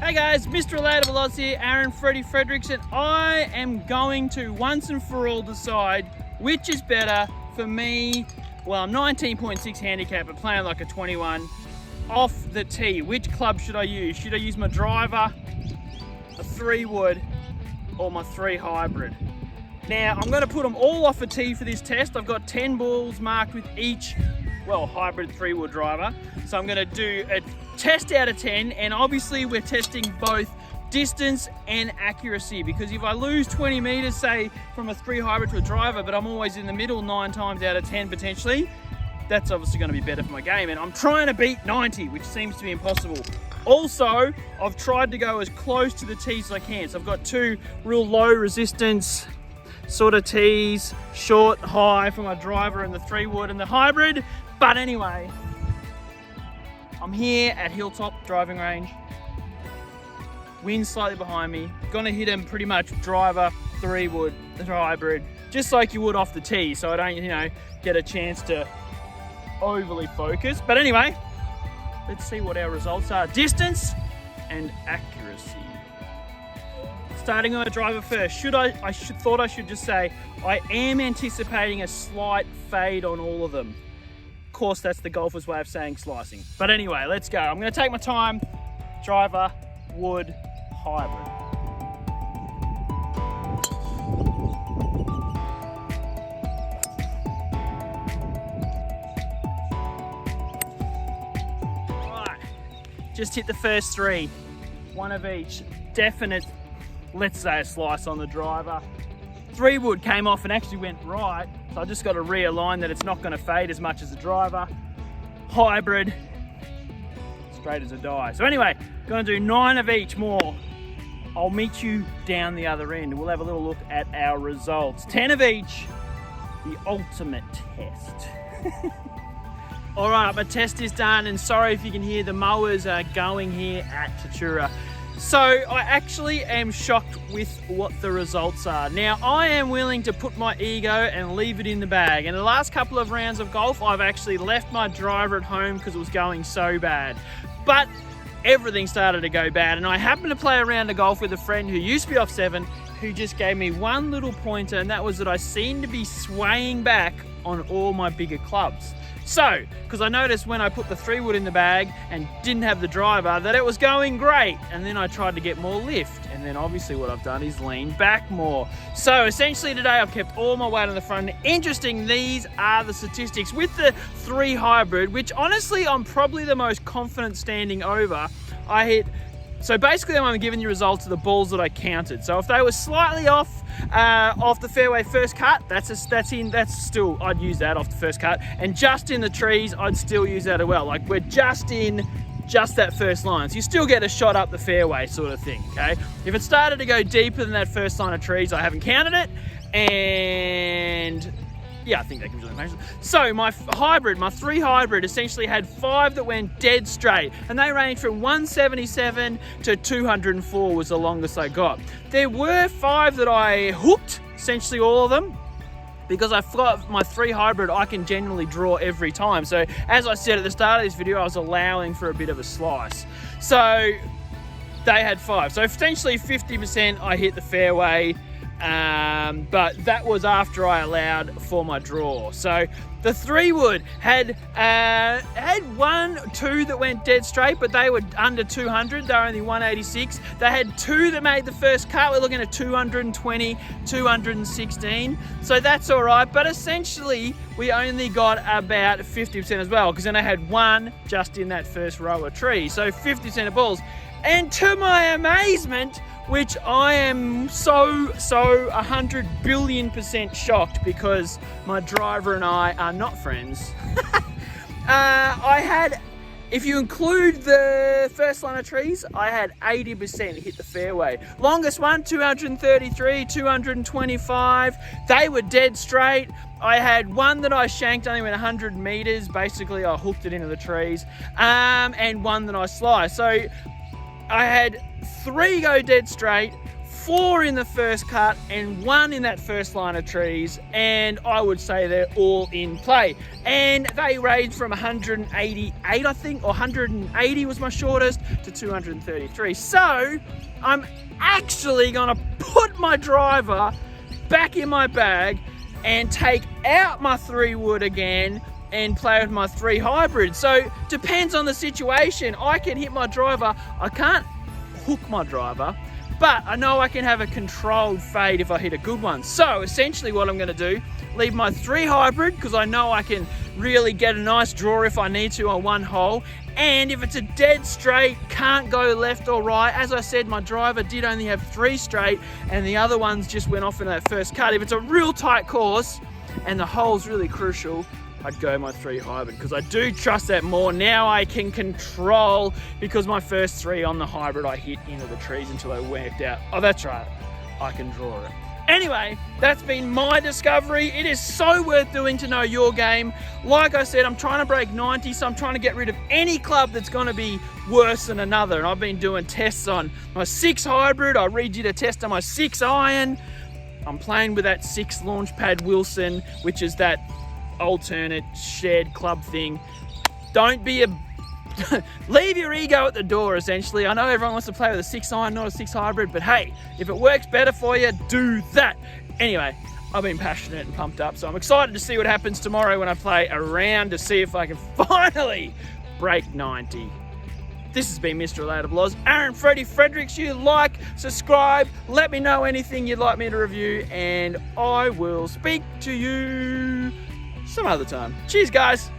Hey guys, Mr. Relatable Oz here, Aaron Freddie Fredericks, and I am going to once and for all decide which is better for me. Well, I'm 19.6 handicap, but playing like a 21 off the tee. Which club should I use? Should I use my driver, a 3-wood, or my 3 hybrid? Now, I'm going to put them all off a tee for this test. I've got 10 balls marked with each, well, hybrid 3-wood driver. So I'm going to do a test out of 10, and obviously we're testing both distance and accuracy, because if I lose 20 meters, say, from a 3 hybrid to a driver, but I'm always in the middle 9 times out of 10 potentially, that's obviously going to be better for my game, and I'm trying to beat 90, which seems to be impossible. Also, I've tried to go as close to the tees as I can, so I've got 2 real low resistance sort of tees, short, high for my driver and the 3-wood and the hybrid. But anyway, I'm here at Hilltop driving range. Wind slightly behind me. Gonna hit him pretty much driver, 3-wood, hybrid, just like you would off the tee, so I don't, get a chance to overly focus. But anyway, let's see what our results are. Distance and accuracy. Starting on a driver first. Thought I should just say, I am anticipating a slight fade on all of them. Of course, that's the golfer's way of saying slicing. But anyway, let's go. I'm gonna take my time. Driver, wood, hybrid. Right, just hit the first 3. 1 of each. Definite, let's say, a slice on the driver. 3-wood came off and actually went right, so I just got to realign that it's not going to fade as much as the driver. Hybrid, straight as a die. So anyway, going to do 9 of each more. I'll meet you down the other end. We'll have a little look at our results. 10 of each, the ultimate test. All right, my test is done, and sorry if you can hear the mowers going here at Tatura. So I actually am shocked with what the results are. Now, I am willing to put my ego and leave it in the bag. In the last couple of rounds of golf, I've actually left my driver at home because it was going so bad. But everything started to go bad, and I happened to play a round of golf with a friend who used to be off 7, who just gave me one little pointer, and that was that I seemed to be swaying back on all my bigger clubs. So, because I noticed when I put the 3-wood in the bag and didn't have the driver that it was going great, and then I tried to get more lift, and then obviously what I've done is lean back more. So essentially today I've kept all my weight on the front. Interesting, these are the statistics. With the 3 hybrid, which honestly I'm probably the most confident standing over, I hit, so basically I'm giving you results of the balls that I counted. So if they were slightly off the fairway first cut, that's still, I'd use that off the first cut. And just in the trees, I'd still use that as well. Like, we're just in that first line. So you still get a shot up the fairway sort of thing, okay? If it started to go deeper than that first line of trees, I haven't counted it. And yeah, I think that gives you the information. So my hybrid, my 3 hybrid, essentially had 5 that went dead straight, and they ranged from 177 to 204 was the longest I got. There were 5 that I hooked, essentially all of them, because I thought my 3 hybrid I can generally draw every time. So as I said at the start of this video, I was allowing for a bit of a slice. So they had 5. So essentially 50% I hit the fairway. But that was after I allowed for my draw. So the 3-wood had 1, 2 that went dead straight, but they were under 200. They were only 186. They had 2 that made the first cut. We're looking at 220, 216. So that's all right. But essentially, we only got about 50% as well, because then I had 1 just in that first row of trees. So 50% of balls. And to my amazement, which I am so 100 billion% shocked, because my driver and I are not friends. I had, if you include the first line of trees, I had 80% hit the fairway. Longest one, 233, 225. They were dead straight. I had 1 that I shanked, only went 100 meters. Basically, I hooked it into the trees. And 1 that I sliced. So I had 3 go dead straight, 4 in the first cut and 1 in that first line of trees, and I would say they're all in play. And they range from 188, I think, or 180 was my shortest, to 233. So I'm actually gonna put my driver back in my bag and take out my 3 wood again and play with my 3 hybrid. So depends on the situation. I can hit my driver, I can't hook my driver, but I know I can have a controlled fade if I hit a good one. So essentially what I'm gonna do, leave my 3 hybrid, because I know I can really get a nice draw if I need to on one hole. And if it's a dead straight, can't go left or right, as I said, my driver did only have 3 straight and the other ones just went off in that first cut. If it's a real tight course and the hole's really crucial, I'd go my 3 hybrid, because I do trust that more. Now I can control, because my first 3 on the hybrid I hit into the trees until I worked out, oh that's right, I can draw it. Anyway, that's been my discovery. It is so worth doing to know your game. Like I said, I'm trying to break 90, so I'm trying to get rid of any club that's gonna be worse than another. And I've been doing tests on my 6 hybrid. I redid a test on my 6 iron. I'm playing with that 6 Launchpad Wilson, which is that alternate shared club thing. Don't be a leave your ego at the door, essentially. I know everyone wants to play with a 6 iron, not a 6 hybrid, but hey, if it works better for you, do that. Anyway, I've been passionate and pumped up, so I'm excited to see what happens tomorrow when I play a round to see if I can finally break 90. This has been Mr. Relatable Oz. Aaron Freddie Fredericks. You like, subscribe, let me know anything you'd like me to review, and I will speak to you some other time. Cheers, guys.